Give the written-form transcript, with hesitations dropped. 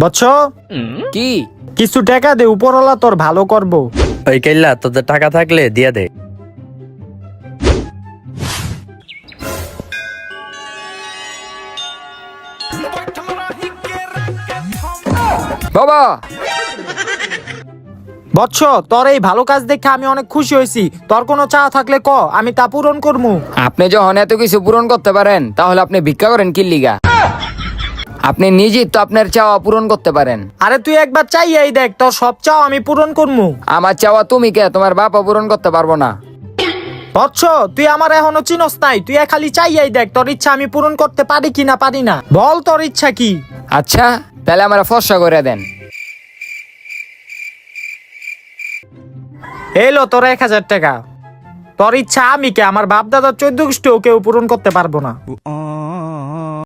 বৎস কি? কিছু টাকা দে, উপরওয়ালা তোর ভালো করবো। ওই কেল্লা তোদের টাকা থাকলে দিয়া দে। বাবা, বৎস, তোর এই ভালো কাজ দেখে আমি অনেক খুশি হয়েছি। তোর কোনো চাওয়া থাকলে ক, আমি তা পূরণ করবো। আপনি যখন এত কিছু পূরণ করতে পারেন তাহলে আপনি ভিক্ষা করেন কি লিগা? আপনি নিজেই তো আপনার চাওয়া পূরণ করতে পারেন। আরে তুই একবার চাইয়াই দেখ, তোর সব চাও আমি পূরণ করবো। আমার চাওয়া তুমি কে, তোমার বাবা পূরণ করতে পারবো না। বৎস, তুই আমার এখনো চিনস নাই, তুই খালি চাইয়াই দেখ তোর ইচ্ছা আমি পূরণ করতে পারি কি না পারি না। বল তোর ইচ্ছা কি? আচ্ছা, তাহলে আমরা ফর্সা করে দেন। এলো তোর 1000 টাকা। তোর ইচ্ছা আমি কে, আমার বাপ দাদার 14 গোষ্ঠীও কেউ পূরণ করতে পারবো না।